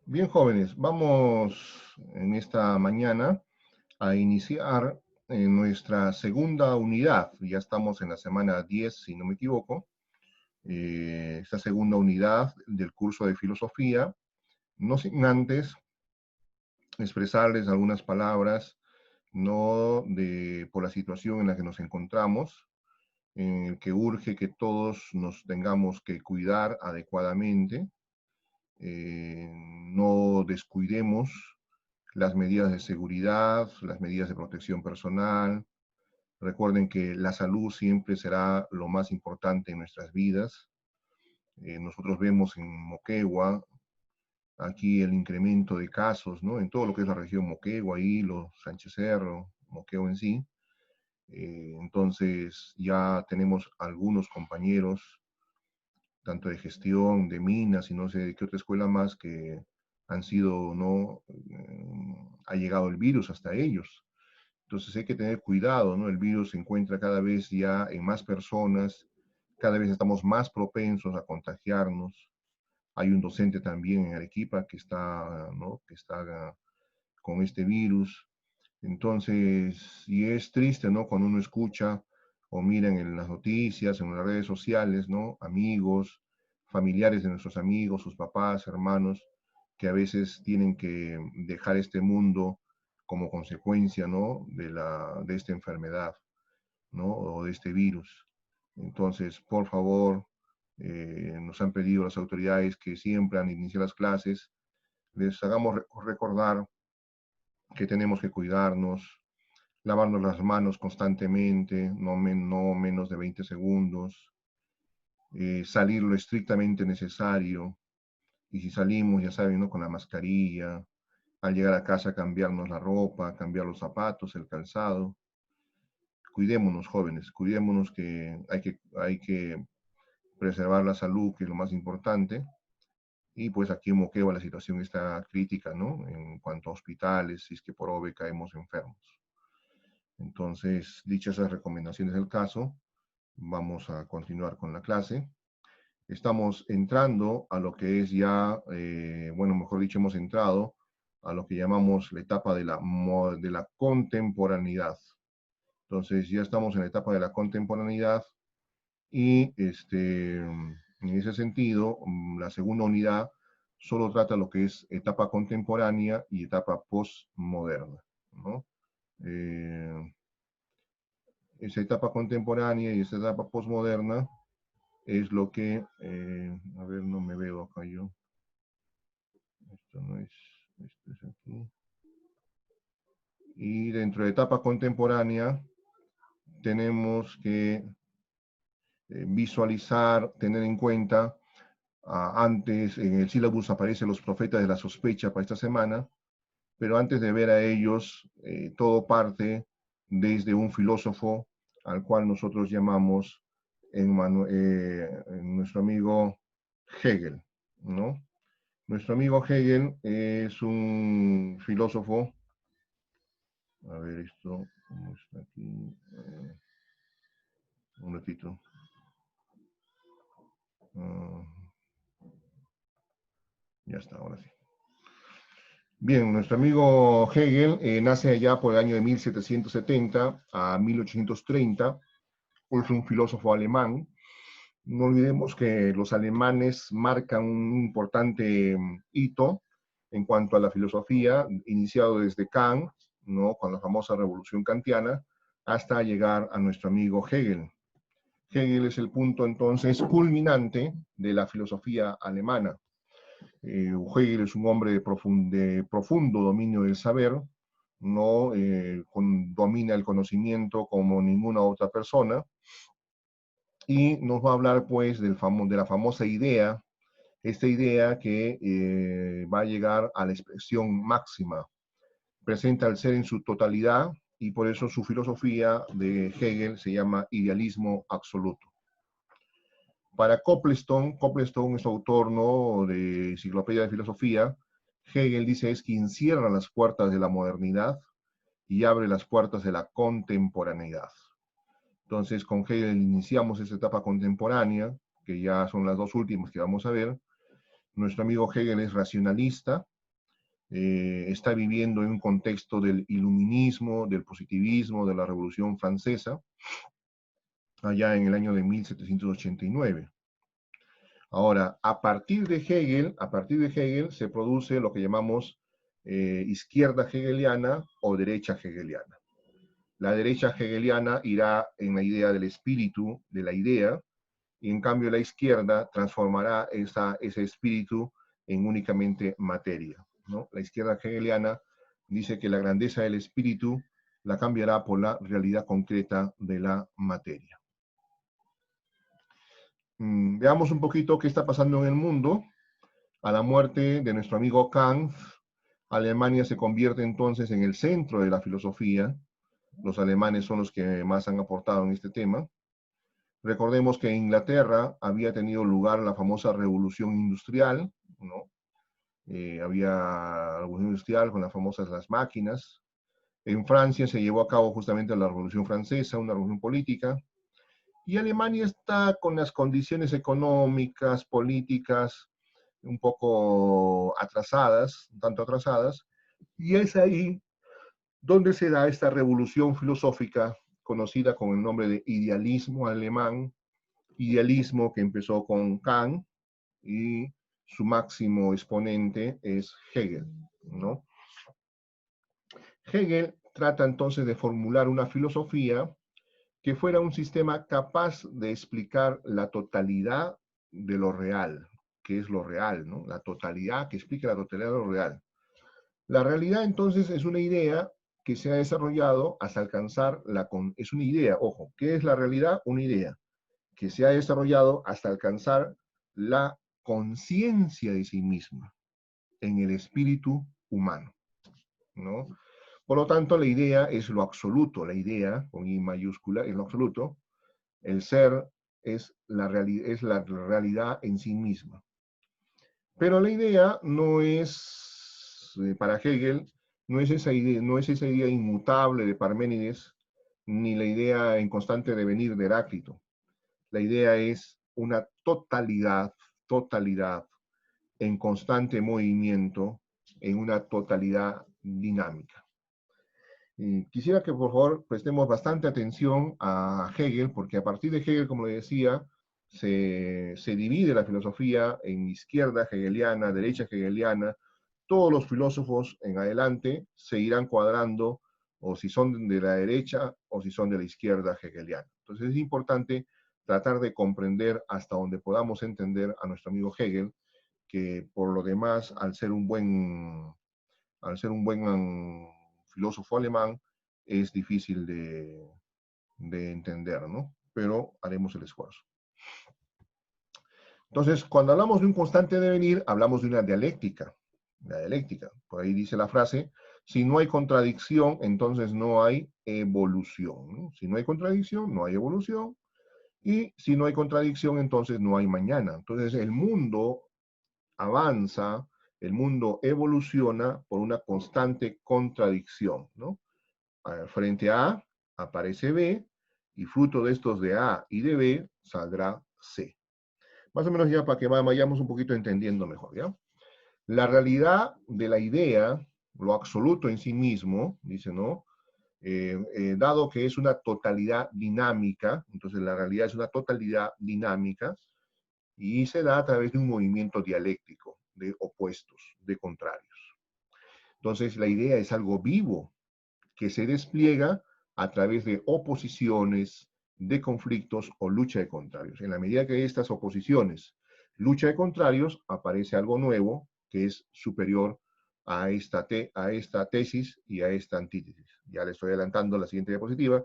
Bien, jóvenes, vamos en esta mañana a iniciar nuestra segunda unidad. Ya estamos en la semana 10, si no me equivoco. Esta segunda unidad del curso de filosofía, no sin antes expresarles algunas palabras, no de, por la situación en la que nos encontramos, en el que urge que todos nos tengamos que cuidar adecuadamente, no descuidemos las medidas de seguridad, las medidas de protección personal. Recuerden que la salud siempre será lo más importante en nuestras vidas. Nosotros vemos en Moquegua aquí el incremento de casos, ¿no? En todo lo que es la región Moquegua, Hilo, Sánchez Cerro, Moquegua en sí. Entonces ya tenemos algunos compañeros, tanto de gestión, de minas y no sé de qué otra escuela más, que han sido, ¿no? Ha llegado el virus hasta ellos. Entonces hay que tener cuidado, ¿no? El virus se encuentra cada vez ya en más personas, cada vez estamos más propensos a contagiarnos. Hay un docente también en Arequipa que está, ¿no? Que está con este virus. Entonces, y es triste, ¿no? Cuando uno escucha o mira en las noticias, en las redes sociales, ¿no? Amigos, familiares de nuestros amigos, sus papás, hermanos, que a veces tienen que dejar este mundo como consecuencia, ¿no? De esta enfermedad, ¿no? O de este virus. Entonces, por favor, nos han pedido las autoridades que siempre han iniciado las clases, les hagamos recordar que tenemos que cuidarnos, lavarnos las manos constantemente, no menos de 20 segundos, salir lo estrictamente necesario, y si salimos, ya saben, ¿no? Con la mascarilla, al llegar a casa cambiarnos la ropa, cambiar los zapatos, el calzado. Cuidémonos, jóvenes, cuidémonos, que hay que preservar la salud, que es lo más importante. Y pues aquí en Moquegua la situación está crítica, ¿no? En cuanto a hospitales, si es que por OVE caemos enfermos. Entonces, dichas esas recomendaciones del caso, vamos a continuar con la clase. Estamos entrando a lo que es ya, bueno, mejor dicho, hemos entrado a lo que llamamos la etapa de la contemporaneidad. Entonces, ya estamos en la etapa de la contemporaneidad y en ese sentido, la segunda unidad solo trata lo que es etapa contemporánea y etapa postmoderna, ¿no? Eh, esa etapa contemporánea y esa etapa postmoderna es lo que, a ver, no me veo acá yo. Esto no es, esto es aquí. Y dentro de etapa contemporánea tenemos que visualizar, tener en cuenta, antes en el sílabus aparecen los profetas de la sospecha para esta semana, pero antes de ver a ellos, todo parte desde un filósofo al cual nosotros llamamos en nuestro amigo Hegel, ¿no? Nuestro amigo Hegel es un filósofo, a ver esto, ¿cómo está aquí? Un ratito. Uh, ya está, ahora sí. Bien, nuestro amigo Hegel nace allá por el año de 1770 a 1830, es un filósofo alemán. No olvidemos que los alemanes marcan un importante hito en cuanto a la filosofía, iniciado desde Kant, ¿no? Con la famosa revolución kantiana, hasta llegar a nuestro amigo Hegel. Hegel es el punto entonces culminante de la filosofía alemana. Hegel es un hombre de profundo dominio del saber, no domina el conocimiento como ninguna otra persona, y nos va a hablar pues de la famosa idea, esta idea que va a llegar a la expresión máxima, presenta al ser en su totalidad, y por eso su filosofía de Hegel se llama idealismo absoluto. Para Coplestone es autor, ¿no? De Enciclopedia de Filosofía. Hegel dice es quien cierra las puertas de la modernidad y abre las puertas de la contemporaneidad. Entonces, con Hegel iniciamos esta etapa contemporánea, que ya son las dos últimas que vamos a ver. Nuestro amigo Hegel es racionalista, está viviendo en un contexto del iluminismo, del positivismo, de la Revolución Francesa, allá en el año de 1789. Ahora, a partir de Hegel se produce lo que llamamos izquierda hegeliana o derecha hegeliana. La derecha hegeliana irá en la idea del espíritu, de la idea, y en cambio la izquierda transformará ese espíritu en únicamente materia, ¿no? La izquierda hegeliana dice que la grandeza del espíritu la cambiará por la realidad concreta de la materia. Veamos un poquito qué está pasando en el mundo. A la muerte de nuestro amigo Kant, Alemania se convierte entonces en el centro de la filosofía. Los alemanes son los que más han aportado en este tema. Recordemos que en Inglaterra había tenido lugar la famosa revolución industrial, ¿no? Había revolución industrial con las famosas las máquinas. En Francia se llevó a cabo justamente la revolución francesa, una revolución política. Y Alemania está con las condiciones económicas, políticas, un poco atrasadas, un tanto atrasadas, y es ahí donde se da esta revolución filosófica conocida con el nombre de idealismo alemán, idealismo que empezó con Kant y su máximo exponente es Hegel, ¿no? Hegel trata entonces de formular una filosofía que fuera un sistema capaz de explicar la totalidad de lo real, que es lo real, ¿no? La totalidad, que explique la totalidad de lo real. La realidad entonces es una idea que se ha desarrollado hasta alcanzar es una idea, ojo, ¿qué es la realidad? Una idea que se ha desarrollado hasta alcanzar la conciencia de sí misma en el espíritu humano, ¿no? Por lo tanto, la idea es lo absoluto, la idea, con I mayúscula, es lo absoluto, el ser es la realidad en sí misma. Pero la idea no es, para Hegel, no es esa idea inmutable de Parménides, ni la idea en constante devenir de Heráclito. La idea es una totalidad en constante movimiento, en una totalidad dinámica. Quisiera que por favor prestemos bastante atención a Hegel, porque a partir de Hegel, como le decía, se divide la filosofía en izquierda hegeliana, derecha hegeliana. Todos los filósofos en adelante se irán cuadrando, o si son de la derecha o si son de la izquierda hegeliana. Entonces es importante tratar de comprender hasta donde podamos entender a nuestro amigo Hegel, que por lo demás, al ser un buen filósofo alemán, es difícil de entender, ¿no? Pero haremos el esfuerzo. Entonces, cuando hablamos de un constante devenir, hablamos de una dialéctica. La dialéctica, por ahí dice la frase, si no hay contradicción, entonces no hay evolución, ¿no? Si no hay contradicción, no hay evolución. Y si no hay contradicción, entonces no hay mañana. Entonces, el mundo avanza, el mundo evoluciona por una constante contradicción, ¿no? Frente a A aparece B, y fruto de estos de A y de B saldrá C. Más o menos ya para que vayamos un poquito entendiendo mejor, ¿ya? La realidad de la idea, lo absoluto en sí mismo, dice, ¿no? Dado que es una totalidad dinámica, entonces la realidad es una totalidad dinámica, y se da a través de un movimiento dialéctico de opuestos, de contrarios. Entonces la idea es algo vivo, que se despliega a través de oposiciones, de conflictos o lucha de contrarios. En la medida que estas oposiciones, lucha de contrarios, aparece algo nuevo que es superior a esta tesis y a esta antítesis. Ya le estoy adelantando la siguiente diapositiva.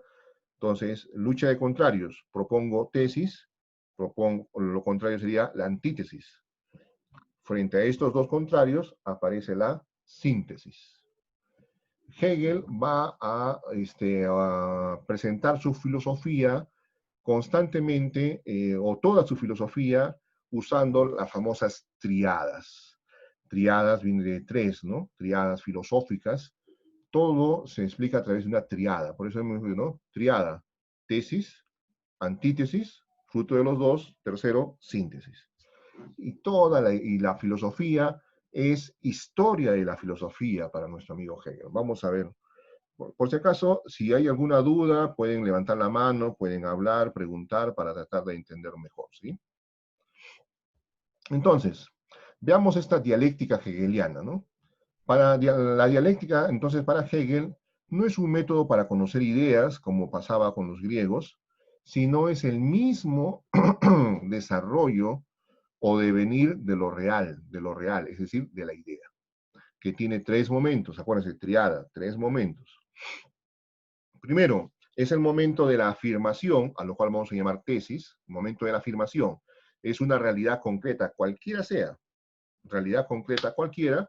Entonces, lucha de contrarios, propongo tesis, lo contrario sería la antítesis. Frente a estos dos contrarios aparece la síntesis. Hegel va a presentar su filosofía constantemente, o toda su filosofía, usando las famosas triadas. Triadas viene de tres, ¿no? Triadas filosóficas. Todo se explica a través de una triada. Por eso hemos dicho, ¿no? Triada, tesis, antítesis, fruto de los dos, tercero, síntesis. Y la filosofía es historia de la filosofía para nuestro amigo Hegel. Vamos a ver. Por si acaso, si hay alguna duda, pueden levantar la mano, pueden hablar, preguntar para tratar de entender mejor, ¿sí? Entonces, veamos esta dialéctica hegeliana, ¿no? La dialéctica, entonces, para Hegel, no es un método para conocer ideas, como pasaba con los griegos, sino es el mismo desarrollo o devenir de lo real, es decir, de la idea, que tiene tres momentos, acuérdense, triada, tres momentos. Primero, es el momento de la afirmación, a lo cual vamos a llamar tesis, momento de la afirmación. Es una realidad concreta, cualquiera sea, realidad concreta cualquiera,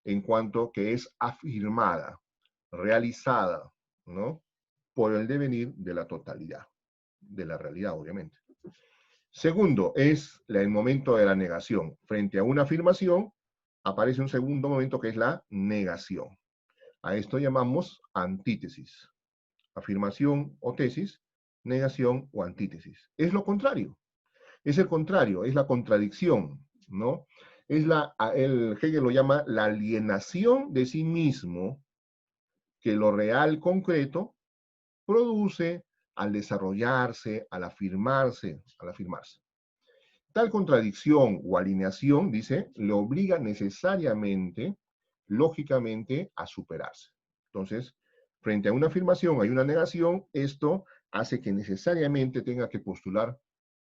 en cuanto que es afirmada, realizada, ¿no? Por el devenir de la totalidad, de la realidad, obviamente. Segundo, es el momento de la negación. Frente a una afirmación, aparece un segundo momento que es la negación. A esto llamamos antítesis. Afirmación o tesis, negación o antítesis. Es lo contrario. Es el contrario, es la contradicción, ¿no? El Hegel lo llama la alienación de sí mismo que lo real concreto produce al desarrollarse, al afirmarse. Tal contradicción o alineación, dice, le obliga necesariamente, lógicamente, a superarse. Entonces, frente a una afirmación hay una negación, esto hace que necesariamente tenga que postular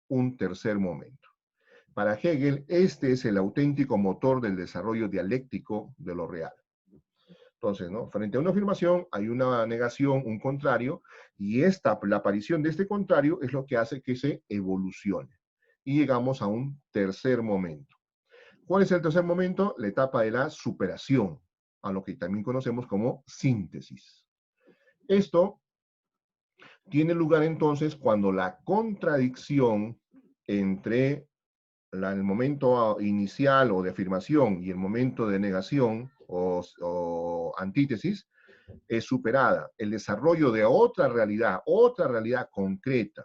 un tercer momento. Para Hegel, este es el auténtico motor del desarrollo dialéctico de lo real. Entonces, ¿no? Frente a una afirmación hay una negación, un contrario, y la aparición de este contrario es lo que hace que se evolucione. Y llegamos a un tercer momento. ¿Cuál es el tercer momento? La etapa de la superación, a lo que también conocemos como síntesis. Esto tiene lugar entonces cuando la contradicción entre el momento inicial o de afirmación y el momento de negación o antítesis es superada. El desarrollo de otra realidad concreta,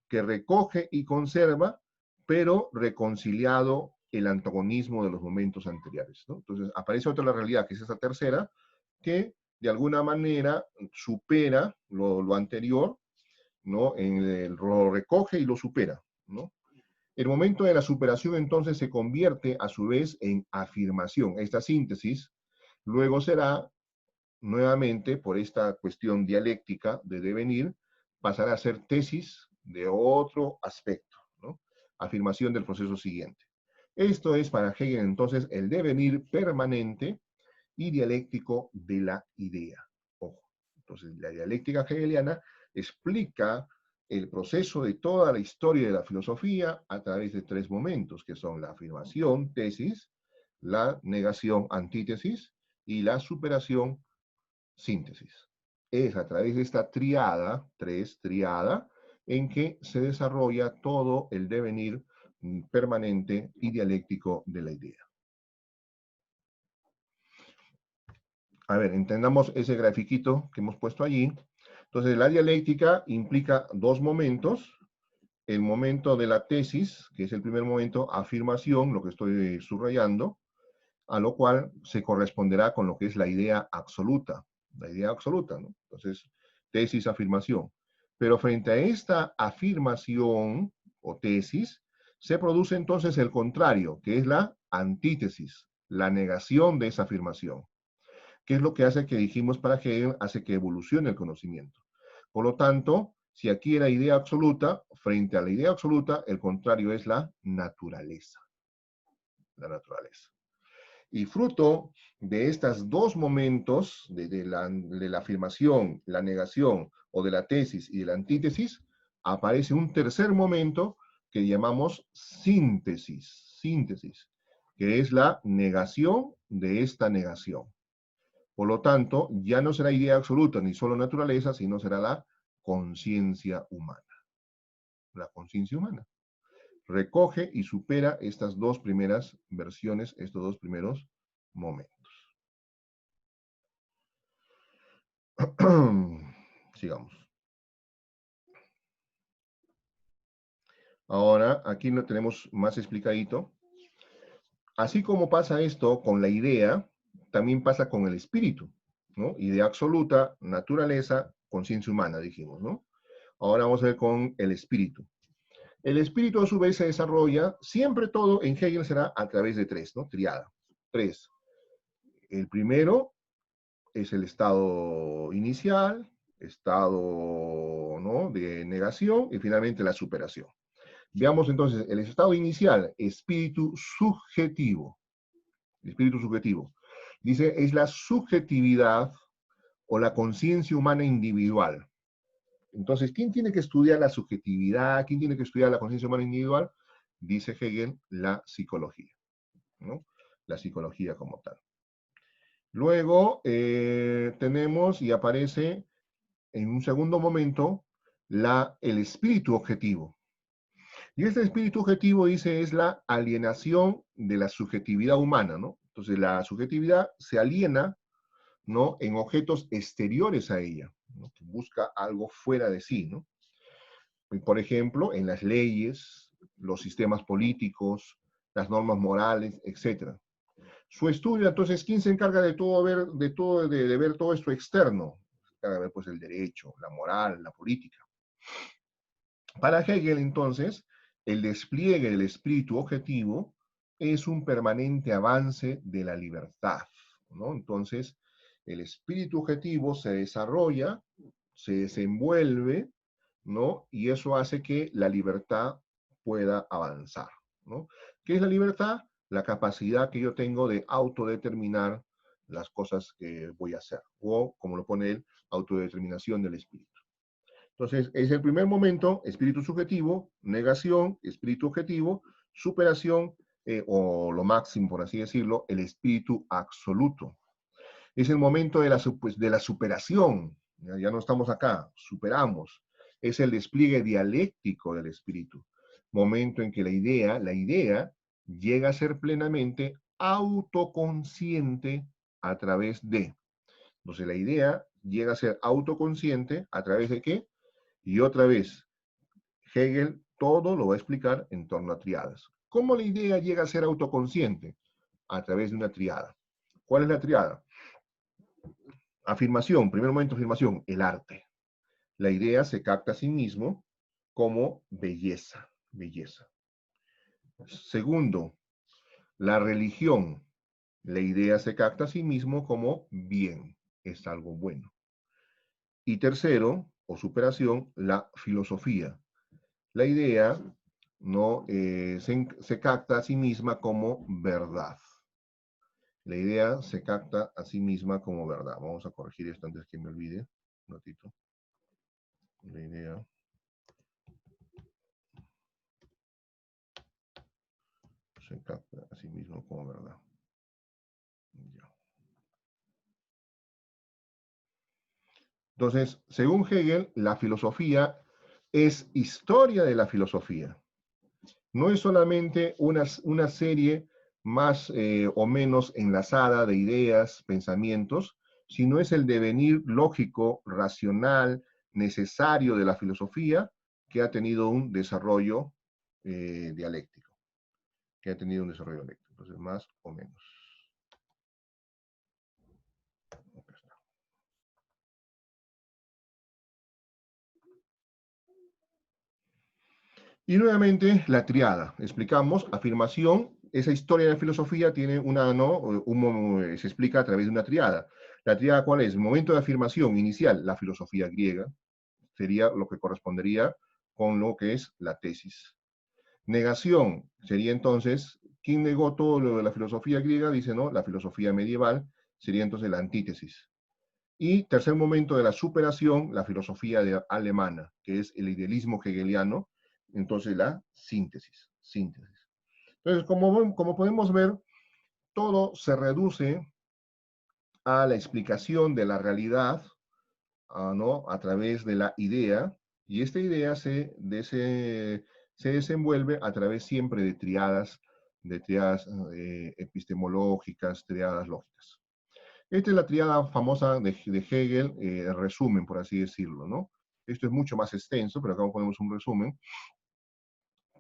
que recoge y conserva, pero reconciliado el antagonismo de los momentos anteriores, ¿no? Entonces aparece otra realidad, que es esta tercera, que de alguna manera supera lo anterior, ¿no? Lo recoge y lo supera, ¿no? El momento de la superación entonces se convierte a su vez en afirmación. Esta síntesis luego será nuevamente, por esta cuestión dialéctica de devenir, pasará a ser tesis de otro aspecto, ¿no? Afirmación del proceso siguiente. Esto es para Hegel entonces el devenir permanente y dialéctico de la idea. Ojo. Entonces, la dialéctica hegeliana explica el proceso de toda la historia de la filosofía a través de tres momentos, que son la afirmación, tesis, la negación, antítesis, y la superación, síntesis. Es a través de esta triada, triada, en que se desarrolla todo el devenir permanente y dialéctico de la idea. A ver, entendamos ese grafiquito que hemos puesto allí. Entonces, la dialéctica implica dos momentos. El momento de la tesis, que es el primer momento, afirmación, lo que estoy subrayando, a lo cual se corresponderá con lo que es la idea absoluta. La idea absoluta, ¿no? Entonces, tesis, afirmación. Pero frente a esta afirmación o tesis, se produce entonces el contrario, que es la antítesis, la negación de esa afirmación. ¿Qué es lo que hace que dijimos para Hegel? Hace que evolucione el conocimiento. Por lo tanto, si aquí era idea absoluta, frente a la idea absoluta, el contrario es la naturaleza. La naturaleza. Y fruto de estos dos momentos, de la afirmación, la negación, o de la tesis y de la antítesis, aparece un tercer momento que llamamos síntesis, que es la negación de esta negación. Por lo tanto, ya no será idea absoluta ni solo naturaleza, sino será la conciencia humana. La conciencia humana. Recoge y supera estas dos primeras versiones, estos dos primeros momentos. Sigamos. Ahora, aquí lo tenemos más explicadito. Así como pasa esto con la idea, también pasa con el espíritu, ¿no? Idea absoluta, naturaleza, conciencia humana, dijimos, ¿no? Ahora vamos a ver con el espíritu. El espíritu a su vez se desarrolla, siempre todo en Hegel será a través de tres, ¿no? Triada. Tres. El primero es el estado inicial, estado, ¿no?, de negación y finalmente la superación. Veamos entonces el estado inicial, espíritu subjetivo. Espíritu subjetivo. Dice, es la subjetividad o la conciencia humana individual. Entonces, ¿quién tiene que estudiar la subjetividad? ¿Quién tiene que estudiar la conciencia humana individual? Dice Hegel, la psicología, ¿no? La psicología como tal. Luego tenemos y aparece en un segundo momento el espíritu objetivo. Y este espíritu objetivo, dice, es la alienación de la subjetividad humana, ¿no? Entonces la subjetividad se aliena, ¿no?, en objetos exteriores a ella, ¿no?, que busca algo fuera de sí, ¿no? Por ejemplo, en las leyes, los sistemas políticos, las normas morales, etc. Su estudio, entonces, ¿quién se encarga de todo ver, de ver todo esto externo? Se encarga de ver, pues, el derecho, la moral, la política. Para Hegel, entonces, el despliegue del espíritu objetivo es un permanente avance de la libertad, ¿no? Entonces, el espíritu objetivo se desarrolla, se desenvuelve, ¿no? Y eso hace que la libertad pueda avanzar, ¿no? ¿Qué es la libertad? La capacidad que yo tengo de autodeterminar las cosas que voy a hacer, o, como lo pone él, autodeterminación del espíritu. Entonces, es el primer momento, espíritu subjetivo, negación, espíritu objetivo, superación, o lo máximo, por así decirlo, el espíritu absoluto. Es el momento de la superación, ya no estamos acá, superamos. Es el despliegue dialéctico del espíritu. Momento en que la idea llega a ser plenamente autoconsciente a través de. Entonces, la idea llega a ser autoconsciente a través de qué? Y otra vez, Hegel todo lo va a explicar en torno a triadas. ¿Cómo la idea llega a ser autoconsciente? A través de una triada. ¿Cuál es la triada? Afirmación, primer momento de afirmación, el arte. La idea se capta a sí mismo como belleza, belleza. Segundo, la religión. La idea se capta a sí mismo como bien, es algo bueno. Y tercero, o superación, la filosofía. La idea, ¿no?, se capta a sí misma como verdad. La idea se capta a sí misma como verdad. Vamos a corregir esto antes que me olvide. Un ratito. La idea se capta a sí mismo como verdad. Ya. Entonces, según Hegel, la filosofía es historia de la filosofía. No es solamente una serie más o menos enlazada de ideas, pensamientos, sino es el devenir lógico, racional, necesario de la filosofía que ha tenido un desarrollo dialéctico. Que ha tenido un desarrollo dialéctico. Entonces, más o menos. Y nuevamente la triada. Explicamos, afirmación, esa historia de la filosofía tiene una, ¿no?, se explica a través de una triada. ¿La triada cuál es? El momento de afirmación inicial, la filosofía griega, sería lo que correspondería con lo que es la tesis. Negación sería entonces, ¿quién negó todo lo de la filosofía griega? Dice, no, la filosofía medieval sería entonces la antítesis. Y tercer momento de la superación, la filosofía alemana, que es el idealismo hegeliano, entonces la síntesis. Síntesis. Entonces, como podemos ver, todo se reduce a la explicación de la realidad, ¿no?, a través de la idea, y esta idea se desenvuelve a través siempre de triadas epistemológicas, triadas lógicas. Esta es la triada famosa de Hegel, resumen, por así decirlo, ¿no? Esto es mucho más extenso, pero acá ponemos un resumen.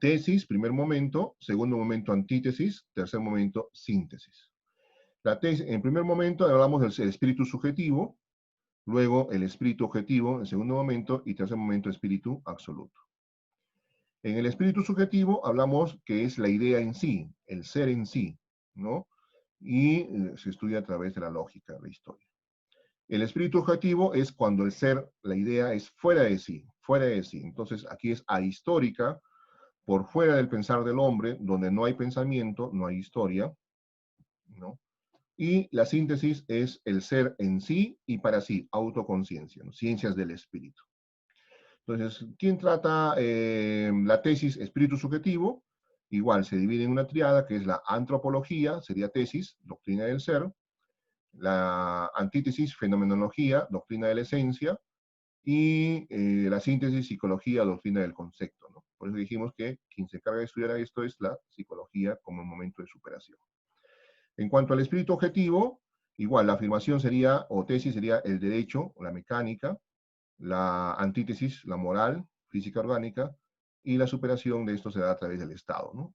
tesis, primer momento, segundo momento, antítesis, tercer momento, síntesis. La tesis, en primer momento hablamos del espíritu subjetivo, luego el espíritu objetivo en segundo momento y tercer momento espíritu absoluto. En el espíritu subjetivo hablamos que es la idea en sí, el ser en sí, ¿no? Y se estudia a través de la lógica, la historia. El espíritu objetivo es cuando el ser, la idea es fuera de sí, fuera de sí. Entonces aquí es ahistórica, por fuera del pensar del hombre, donde no hay pensamiento, no hay historia, ¿no? Y la síntesis es el ser en sí y para sí, autoconciencia, ¿no? Ciencias del espíritu. Entonces, ¿quién trata la tesis espíritu subjetivo? Igual, se divide en una triada que es la antropología, sería tesis, doctrina del ser, la antítesis, fenomenología, doctrina de la esencia, y la síntesis, psicología, doctrina del concepto, ¿no? Por eso dijimos que quien se encarga de estudiar esto es la psicología como momento de superación. En cuanto al espíritu objetivo, igual, la afirmación sería, o tesis sería el derecho, o la mecánica, la antítesis, la moral, física orgánica, y la superación de esto se da a través del Estado, ¿no?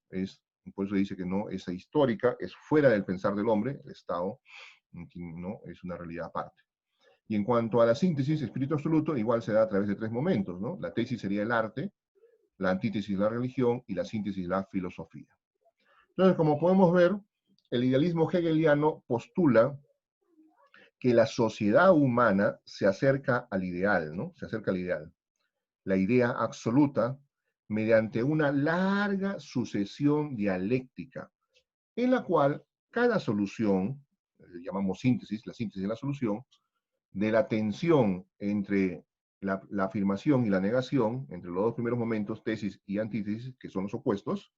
Por eso dice que no es histórica, es fuera del pensar del hombre, el Estado, ¿no? Es una realidad aparte. Y en cuanto a la síntesis, espíritu absoluto, igual se da a través de tres momentos, ¿no? La tesis sería el arte, la antítesis la religión y la síntesis la filosofía. Entonces, como podemos ver, el idealismo hegeliano postula que la sociedad humana se acerca al ideal, ¿no? Se acerca al ideal. La idea absoluta mediante una larga sucesión dialéctica, en la cual cada solución, llamamos síntesis, la síntesis de la solución, de la tensión entre la afirmación y la negación, entre los dos primeros momentos, tesis y antítesis, que son los opuestos,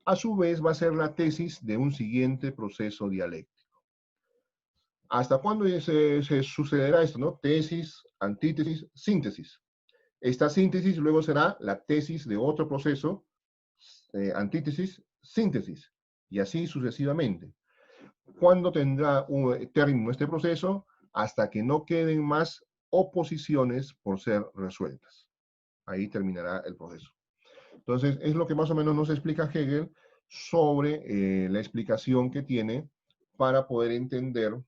a su vez va a ser la tesis de un siguiente proceso dialéctico. ¿Hasta cuándo se sucederá esto, no? Tesis, antítesis, síntesis. Esta síntesis luego será la tesis de otro proceso, antítesis, síntesis, y así sucesivamente. ¿Cuándo tendrá un término este proceso? Hasta que no queden más oposiciones por ser resueltas. Ahí terminará el proceso. Entonces, es lo que más o menos nos explica Hegel sobre la explicación que tiene para poder entender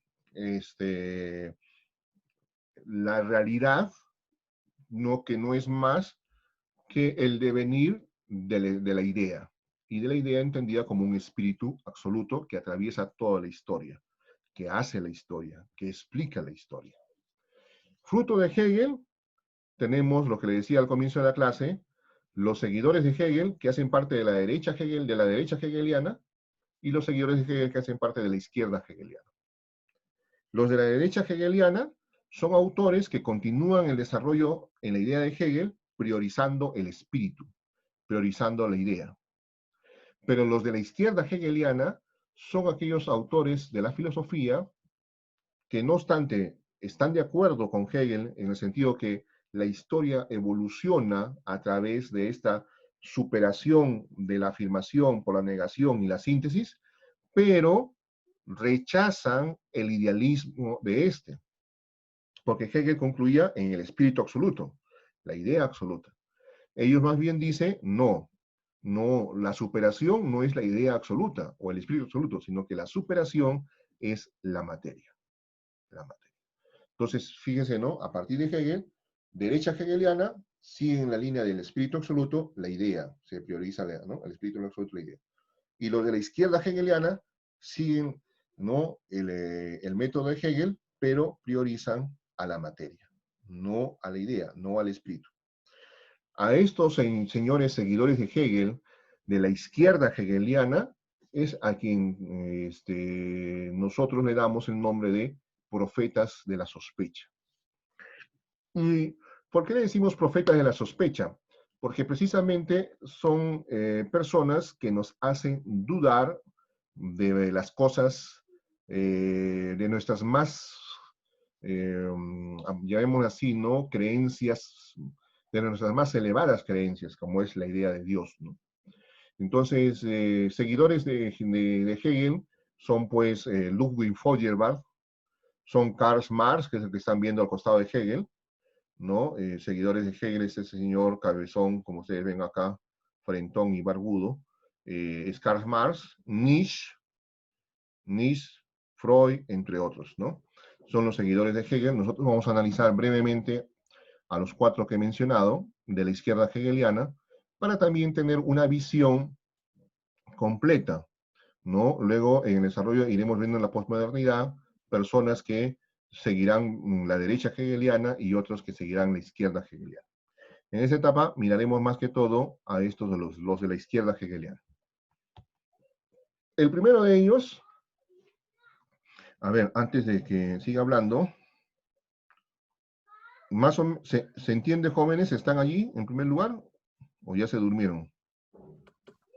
la realidad, no, que no es más que el devenir de la idea, y de la idea entendida como un espíritu absoluto que atraviesa toda la historia, que hace la historia, que explica la historia. Fruto de Hegel, tenemos lo que le decía al comienzo de la clase, los seguidores de Hegel, que hacen parte de la derecha hegeliana, y los seguidores de Hegel que hacen parte de la izquierda hegeliana. Los de la derecha hegeliana son autores que continúan el desarrollo en la idea de Hegel, priorizando el espíritu, priorizando la idea. Pero los de la izquierda hegeliana son aquellos autores de la filosofía que, no obstante, están de acuerdo con Hegel en el sentido que la historia evoluciona a través de esta superación de la afirmación por la negación y la síntesis, pero rechazan el idealismo de este, porque Hegel concluía en el espíritu absoluto, la idea absoluta. Ellos más bien dicen, no, la superación no es la idea absoluta o el espíritu absoluto, sino que la superación es la materia. La materia. Entonces, fíjense, ¿no? A partir de Hegel, derecha hegeliana sigue en la línea del espíritu absoluto, la idea, se prioriza, ¿no? El espíritu absoluto, la idea. Y los de la izquierda hegeliana siguen, ¿no? El método de Hegel, pero priorizan a la materia, no a la idea, no al espíritu. A estos señores seguidores de Hegel, de la izquierda hegeliana, es a quien nosotros le damos el nombre de profetas de la sospecha. ¿Y por qué le decimos profetas de la sospecha? Porque precisamente son personas que nos hacen dudar de las cosas, de nuestras más, llamémoslo así, ¿no? Creencias, de nuestras más elevadas creencias, como es la idea de Dios, ¿no? Entonces, seguidores de Hegel son pues Ludwig Feuerbach, son Karl Marx, que es el que están viendo al costado de Hegel, ¿no? Seguidores de Hegel es ese señor cabezón, como ustedes ven acá, frentón y barbudo, es Karl Marx, Nietzsche, Freud, entre otros, ¿no? Son los seguidores de Hegel. Nosotros vamos a analizar brevemente a los cuatro que he mencionado de la izquierda hegeliana para también tener una visión completa, ¿no? Luego, en el desarrollo, iremos viendo en la posmodernidad personas que seguirán la derecha hegeliana y otros que seguirán la izquierda hegeliana. En esa etapa miraremos más que todo a estos de los de la izquierda hegeliana. El primero de ellos, a ver, antes de que siga hablando, más o menos, ¿se entiende, jóvenes? ¿Están allí en primer lugar o ya se durmieron?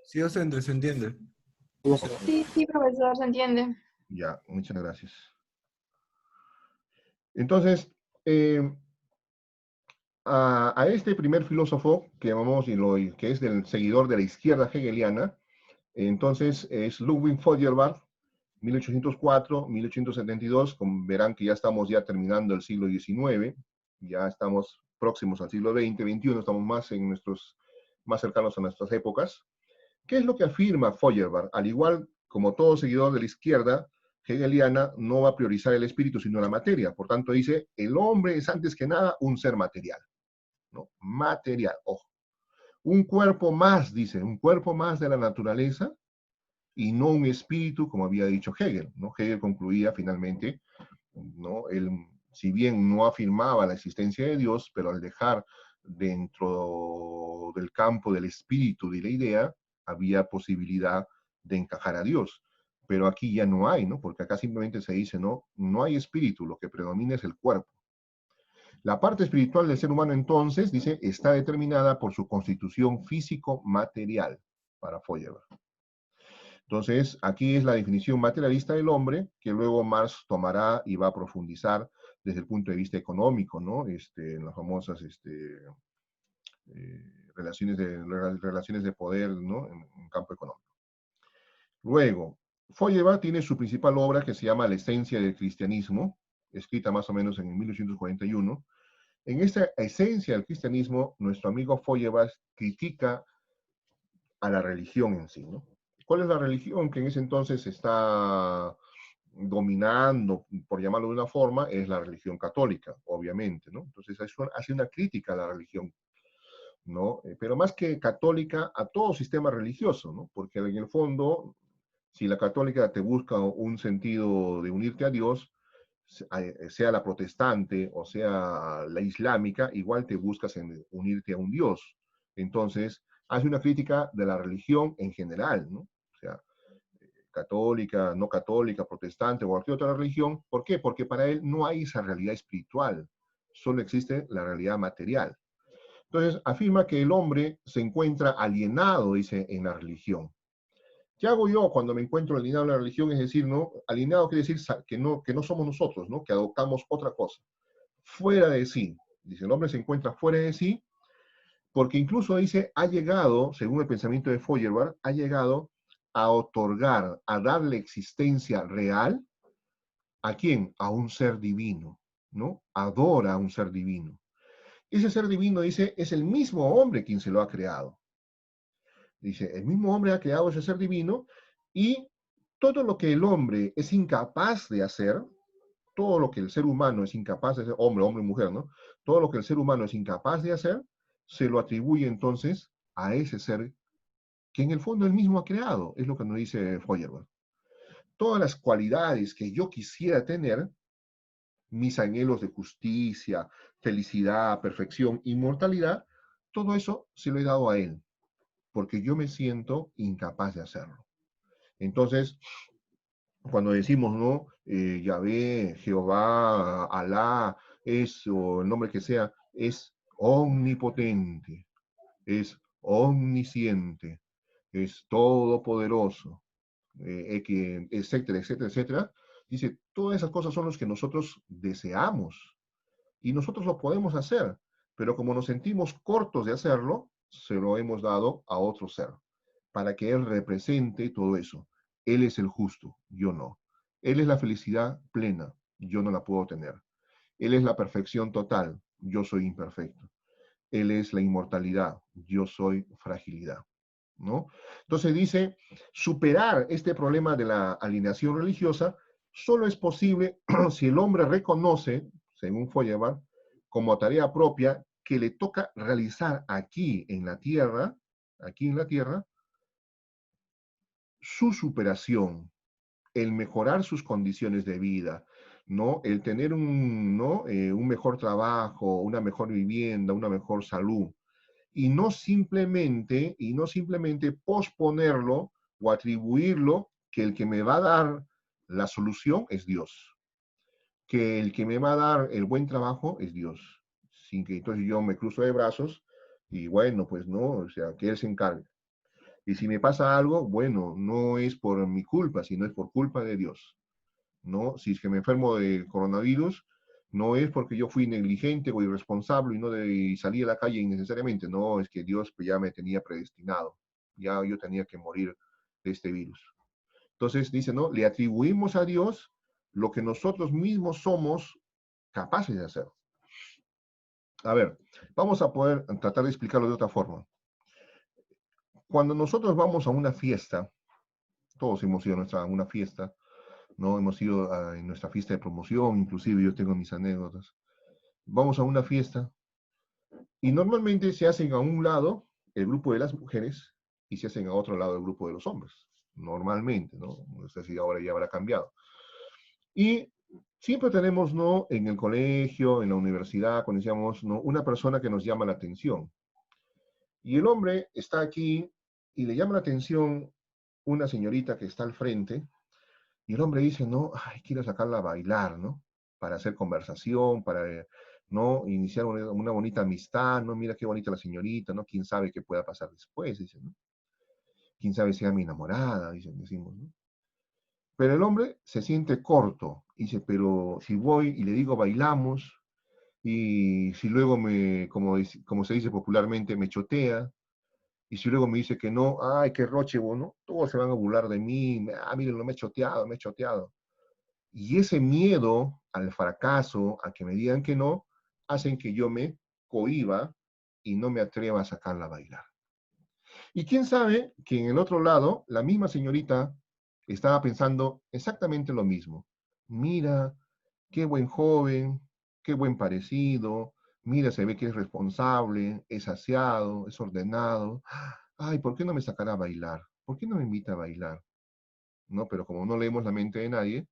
Sí, docente, se entiende. Ok, Sí, sí, profesor, se entiende. ya, muchas gracias. Entonces, a este primer filósofo que llamamos, que es del seguidor de la izquierda hegeliana, entonces es Ludwig Feuerbach, 1804-1872, verán que ya estamos ya terminando el siglo XIX, ya estamos próximos al siglo XX, XXI, estamos más cercanos a nuestras épocas. ¿Qué es lo que afirma Feuerbach? Al igual como todo seguidor de la izquierda hegeliana, no va a priorizar el espíritu, sino la materia. Por tanto, dice, el hombre es antes que nada un ser material, ¿no? Material, ojo. Un cuerpo más, dice, un cuerpo más de la naturaleza, y no un espíritu, como había dicho Hegel, ¿no? Hegel concluía finalmente, ¿no? Él, si bien no afirmaba la existencia de Dios, pero al dejar dentro del campo del espíritu de la idea, había posibilidad de encajar a Dios. Pero aquí ya no hay, ¿no? Porque acá simplemente se dice, no, no hay espíritu, lo que predomina es el cuerpo. La parte espiritual del ser humano, entonces, dice, está determinada por su constitución físico-material, para Feuerbach. Entonces, aquí es la definición materialista del hombre, que luego Marx tomará y va a profundizar desde el punto de vista económico, ¿no? En las famosas relaciones de poder, ¿no? En campo económico. Luego, Feuerbach tiene su principal obra que se llama La esencia del cristianismo, escrita más o menos en 1841. En esta esencia del cristianismo, nuestro amigo Feuerbach critica a la religión en sí, ¿no? ¿Cuál es la religión que en ese entonces está dominando, por llamarlo de una forma? Es la religión católica, obviamente, ¿no? Entonces hace una crítica a la religión, ¿no? Pero más que católica, a todo sistema religioso, ¿no? Porque en el fondo, si la católica te busca un sentido de unirte a Dios, sea la protestante o sea la islámica, igual te buscas en unirte a un Dios. Entonces, hace una crítica de la religión en general, ¿no? O sea, católica, no católica, protestante o cualquier otra religión. ¿Por qué? Porque para él no hay esa realidad espiritual, solo existe la realidad material. Entonces, afirma que el hombre se encuentra alienado, dice, en la religión. ¿Qué hago yo cuando me encuentro alineado en la religión? Es decir, ¿no? Alineado quiere decir que no somos nosotros, ¿no? Que adoptamos otra cosa. Fuera de sí. Dice, el hombre se encuentra fuera de sí, porque incluso dice, ha llegado, según el pensamiento de Feuerbach, ha llegado a otorgar, a darle existencia real, ¿a quién? A un ser divino, ¿no? Adora a un ser divino. Ese ser divino, dice, es el mismo hombre quien se lo ha creado. Dice, el mismo hombre ha creado ese ser divino y todo lo que el hombre es incapaz de hacer, todo lo que el ser humano es incapaz de hacer, hombre, hombre, mujer, ¿no? Todo lo que el ser humano es incapaz de hacer, se lo atribuye entonces a ese ser que en el fondo él mismo ha creado, es lo que nos dice Feuerbach. Todas las cualidades que yo quisiera tener, mis anhelos de justicia, felicidad, perfección, inmortalidad, todo eso se lo he dado a él, porque yo me siento incapaz de hacerlo. Entonces, cuando decimos, ¿no? Yahvé, Jehová, Alá, o el nombre que sea, es omnipotente, es omnisciente, es todopoderoso, etcétera, etcétera, etcétera. Dice, todas esas cosas son las que nosotros deseamos y nosotros lo podemos hacer, pero como nos sentimos cortos de hacerlo, se lo hemos dado a otro ser, para que Él represente todo eso. Él es el justo, yo no. Él es la felicidad plena, yo no la puedo tener. Él es la perfección total, yo soy imperfecto. Él es la inmortalidad, yo soy fragilidad. ¿no? Entonces dice, superar este problema de la alineación religiosa solo es posible si el hombre reconoce, según Feuerbach, como tarea propia que le toca realizar aquí en la tierra, su superación, el mejorar sus condiciones de vida, ¿no? El tener un mejor trabajo, una mejor vivienda, una mejor salud. Y no simplemente posponerlo o atribuirlo que el que me va a dar la solución es Dios, que el que me va a dar el buen trabajo es Dios, sin que entonces yo me cruzo de brazos y bueno, pues no, o sea, que Él se encargue. Y si me pasa algo, bueno, no es por mi culpa, sino es por culpa de Dios, ¿no? Si es que me enfermo de coronavirus, no es porque yo fui negligente o irresponsable y no salí a la calle innecesariamente, no, es que Dios pues, ya me tenía predestinado, ya yo tenía que morir de este virus. Entonces dice, ¿no? Le atribuimos a Dios lo que nosotros mismos somos capaces de hacer. A ver, vamos a poder tratar de explicarlo de otra forma. Cuando nosotros vamos a una fiesta, todos hemos ido a una fiesta, ¿no? Hemos ido en nuestra fiesta de promoción, inclusive yo tengo mis anécdotas. Vamos a una fiesta y normalmente se hacen a un lado el grupo de las mujeres y se hacen a otro lado el grupo de los hombres. Normalmente, ¿no? No sé si ahora ya habrá cambiado. Y siempre tenemos, ¿no? En el colegio, en la universidad, cuando decíamos, ¿no? Una persona que nos llama la atención. Y el hombre está aquí y le llama la atención una señorita que está al frente. Y el hombre dice, no, ay, quiero sacarla a bailar, ¿no? Para hacer conversación, para, ¿no? Iniciar una bonita amistad, ¿no? Mira qué bonita la señorita, ¿no? Quién sabe qué pueda pasar después, dice, ¿no? Quién sabe si sea mi enamorada, decimos, ¿no? Pero el hombre se siente corto, dice, pero si voy y le digo bailamos, y si luego como se dice popularmente, me chotea, y si luego me dice que no, ay, qué roche, ¿no? Todos se van a burlar de mí, miren, no me he choteado, me he choteado. Y ese miedo al fracaso, a que me digan que no, hacen que yo me cohíba y no me atreva a sacarla a bailar. Y quién sabe que en el otro lado, la misma señorita estaba pensando exactamente lo mismo. Mira, qué buen joven, qué buen parecido, mira, se ve que es responsable, es aseado, es ordenado. Ay, ¿por qué no me sacará a bailar? ¿Por qué no me invita a bailar? ¿No? Pero como no leemos la mente de nadie,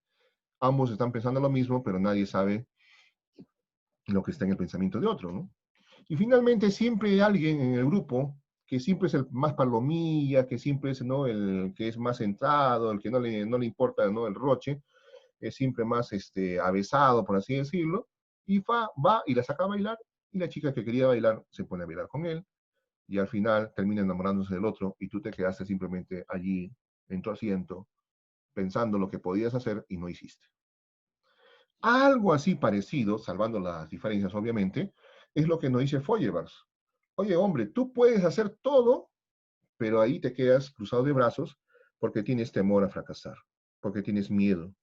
ambos están pensando lo mismo, pero nadie sabe lo que está en el pensamiento de otro, ¿no? Y finalmente siempre hay alguien en el grupo que siempre es el más palomilla, que siempre es, ¿no? El que es más centrado, el que no le importa, ¿no? El roche, es siempre más avesado, por así decirlo, y va y la saca a bailar, y la chica que quería bailar se pone a bailar con él, y al final termina enamorándose del otro, y tú te quedaste simplemente allí en tu asiento, pensando lo que podías hacer y no hiciste. Algo así parecido, salvando las diferencias obviamente, es lo que nos dice Feuerbach. Oye, hombre, tú puedes hacer todo, pero ahí te quedas cruzado de brazos porque tienes temor a fracasar, porque tienes miedo.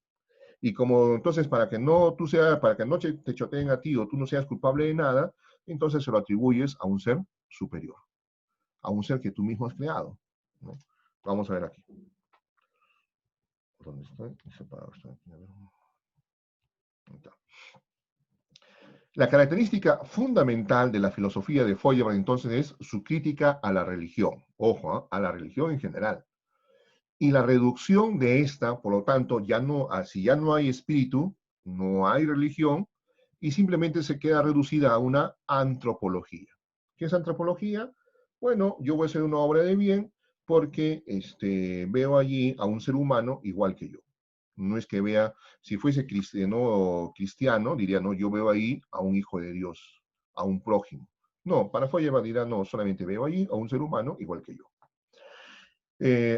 Y como entonces para que no te choteen a ti o tú no seas culpable de nada, entonces se lo atribuyes a un ser superior, a un ser que tú mismo has creado, ¿no? Vamos a ver aquí. ¿Dónde estoy? La característica fundamental de la filosofía de Feuerbach entonces es su crítica a la religión, ojo, a la religión en general, y la reducción de esta, por lo tanto, si ya no hay espíritu, no hay religión, y simplemente se queda reducida a una antropología. ¿Qué es antropología? Bueno, yo voy a hacer una obra de bien porque veo allí a un ser humano igual que yo. No es que vea, si fuese cristiano, diría, no, yo veo ahí a un hijo de Dios, a un prójimo. No, para Feuerbach dirá, no, solamente veo allí a un ser humano igual que yo.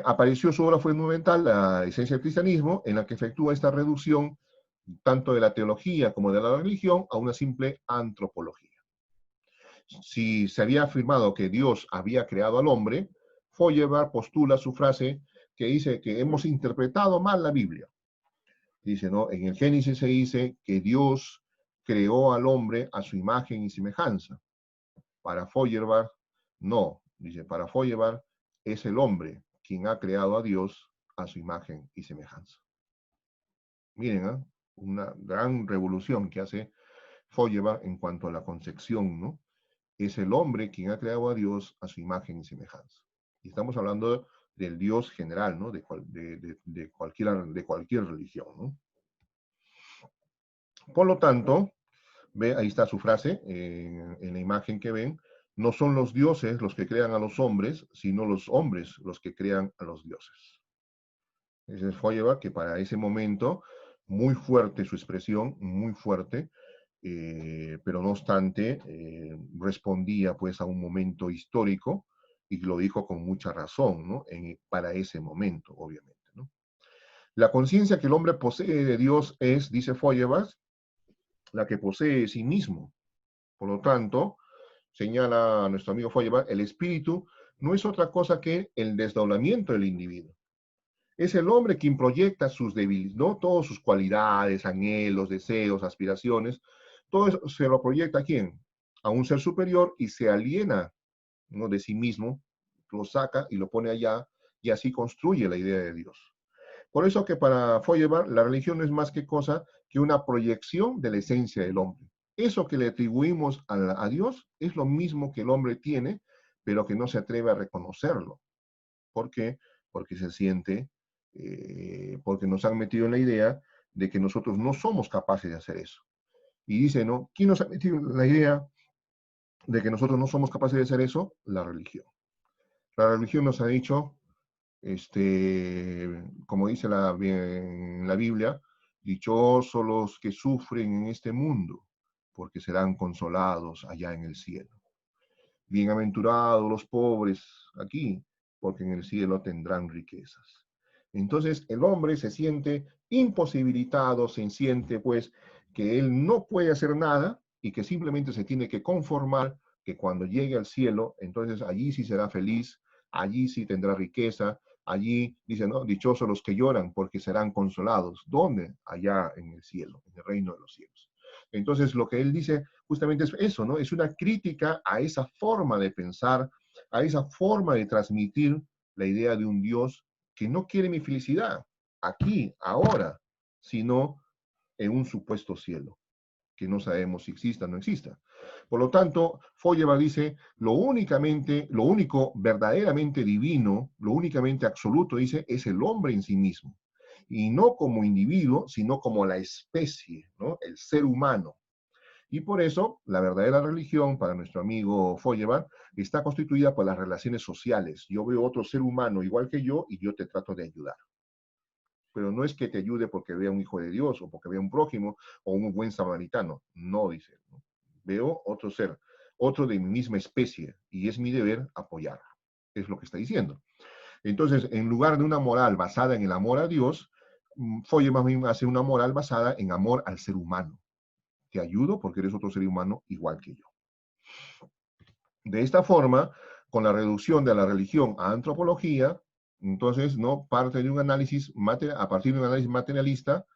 Apareció su obra fundamental, La esencia del cristianismo, en la que efectúa esta reducción tanto de la teología como de la religión a una simple antropología. Si se había afirmado que Dios había creado al hombre, Feuerbach postula su frase que dice que hemos interpretado mal la Biblia. Dice, ¿no? En el Génesis se dice que Dios creó al hombre a su imagen y semejanza. Para Feuerbach, no. Dice, para Feuerbach, es el hombre quien ha creado a Dios a su imagen y semejanza. Miren, ¿eh? Una gran revolución que hace Feuerbach en cuanto a la concepción, ¿no? Es el hombre quien ha creado a Dios a su imagen y semejanza. Y estamos hablando del Dios general, ¿no? De cualquier religión, ¿no? Por lo tanto, ve, ahí está su frase, en la imagen que ven, no son los dioses los que crean a los hombres, sino los hombres los que crean a los dioses. Ese es Feuerbach, que para ese momento, muy fuerte su expresión, muy fuerte, pero no obstante, respondía pues a un momento histórico y lo dijo con mucha razón, ¿no? Para ese momento, obviamente, ¿no? La conciencia que el hombre posee de Dios es, dice Feuerbach, la que posee sí mismo. Por lo tanto, señala nuestro amigo Feuerbach, el espíritu no es otra cosa que el desdoblamiento del individuo. Es el hombre quien proyecta sus debilidades, ¿no? Todas sus cualidades, anhelos, deseos, aspiraciones, todo eso se lo proyecta ¿a quién? A un ser superior y se aliena, ¿no? De sí mismo, lo saca y lo pone allá y así construye la idea de Dios. Por eso que para Feuerbach la religión no es más que cosa que una proyección de la esencia del hombre. Eso que le atribuimos a Dios es lo mismo que el hombre tiene, pero que no se atreve a reconocerlo. ¿Por qué? Porque se siente, porque nos han metido en la idea de que nosotros no somos capaces de hacer eso. Y dice, ¿no? ¿Quién nos ha metido en la idea de que nosotros no somos capaces de hacer eso? La religión. La religión nos ha dicho, como dice en la Biblia, dichosos los que sufren en este mundo, porque serán consolados allá en el cielo. Bienaventurados los pobres aquí, porque en el cielo tendrán riquezas. Entonces el hombre se siente imposibilitado, se siente pues que él no puede hacer nada y que simplemente se tiene que conformar que cuando llegue al cielo, entonces allí sí será feliz, allí sí tendrá riqueza, allí dice, no, dichosos los que lloran porque serán consolados. ¿Dónde? Allá en el cielo, en el reino de los cielos. Entonces lo que él dice justamente es eso, ¿no? Es una crítica a esa forma de pensar, a esa forma de transmitir la idea de un Dios que no quiere mi felicidad aquí, ahora, sino en un supuesto cielo, que no sabemos si exista o no exista. Por lo tanto, Feuerbach dice, lo único verdaderamente divino, lo únicamente absoluto, dice, es el hombre en sí mismo. Y no como individuo, sino como la especie, ¿no? El ser humano. Y por eso, la verdadera religión, para nuestro amigo Feuerbach, está constituida por las relaciones sociales. Yo veo otro ser humano igual que yo y yo te trato de ayudar. Pero no es que te ayude porque vea un hijo de Dios o porque vea un prójimo o un buen samaritano. No, dice. ¿No? Veo otro ser, otro de mi misma especie y es mi deber apoyarlo. Es lo que está diciendo. Entonces, en lugar de una moral basada en el amor a Dios, Feuerbach hace una moral basada en amor al ser humano. Te ayudo porque eres otro ser humano igual que yo. De esta forma, con la reducción de la religión a antropología, entonces, ¿no? Parte de un análisis, a partir de un análisis materialista,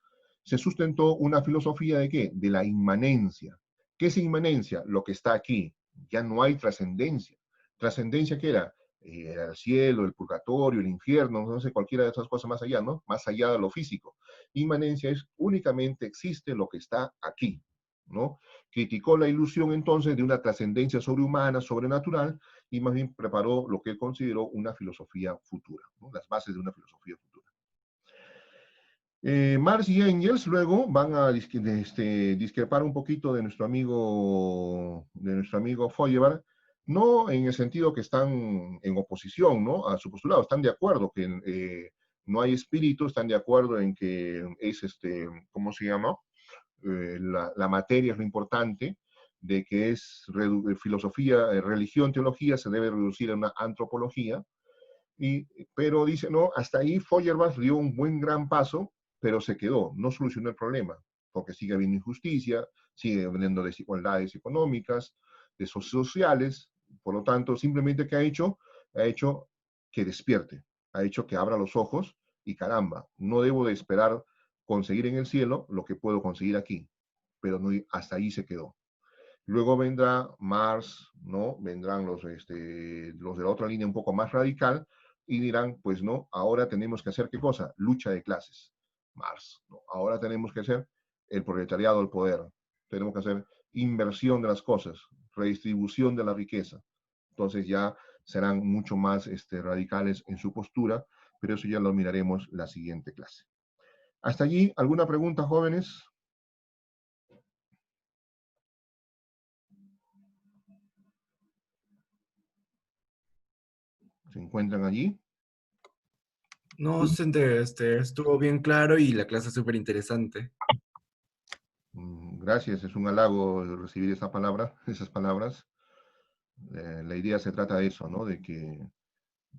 se sustentó una filosofía de ¿qué? De la inmanencia. ¿Qué es inmanencia? Lo que está aquí. Ya no hay trascendencia. ¿Trascendencia qué era? Era el cielo, el purgatorio, el infierno, no sé, cualquiera de esas cosas más allá, ¿no? Más allá de lo físico. Inmanencia es únicamente existe lo que está aquí, ¿no? Criticó la ilusión entonces de una trascendencia sobrehumana, sobrenatural, y más bien preparó lo que él consideró una filosofía futura, ¿no? Las bases de una filosofía futura. Marx y Engels luego van a discrepar un poquito de nuestro amigo Feuerbach, no en el sentido que están en oposición, ¿no? A su postulado, están de acuerdo que no hay espíritu, están de acuerdo en que es, ¿cómo se llama? La materia es lo importante, de que es filosofía, religión, teología, se debe reducir a una antropología, pero dice, no, hasta ahí Feuerbach dio un gran paso, pero se quedó, no solucionó el problema, porque sigue habiendo injusticia, sigue habiendo desigualdades económicas, sociales, por lo tanto, simplemente ¿qué ha hecho? Ha hecho que despierte, ha hecho que abra los ojos y caramba, no debo de esperar conseguir en el cielo lo que puedo conseguir aquí, pero no, hasta ahí se quedó. Luego vendrá Mars, ¿no? Vendrán los de la otra línea un poco más radical y dirán, pues no, ahora tenemos que hacer ¿qué cosa? Lucha de clases. Mars, ¿no? Ahora tenemos que hacer el proletariado al poder. Tenemos que hacer inversión de las cosas, redistribución de la riqueza. Entonces ya serán mucho más radicales en su postura, pero eso ya lo miraremos la siguiente clase. Hasta allí, ¿alguna pregunta, jóvenes? ¿Se encuentran allí? No, docente, estuvo bien claro y la clase súper interesante. Gracias, es un halago recibir esa palabra, esas palabras. La idea se trata de eso, ¿no? De que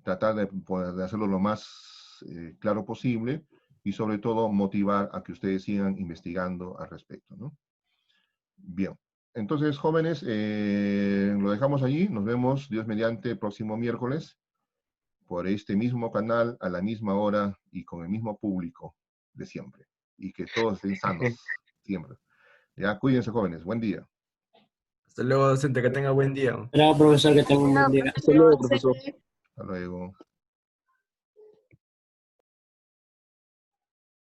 tratar de hacerlo lo más claro posible y sobre todo motivar a que ustedes sigan investigando al respecto, ¿no? Bien, entonces jóvenes, lo dejamos allí, nos vemos Dios mediante próximo miércoles por este mismo canal, a la misma hora y con el mismo público de siempre. Y que todos estén sanos, siempre. Ya, cuídense jóvenes, buen día. Hasta luego, docente, que tenga buen día. Hola, profesor, que tenga un buen No, día. hasta luego, docente. Hasta luego.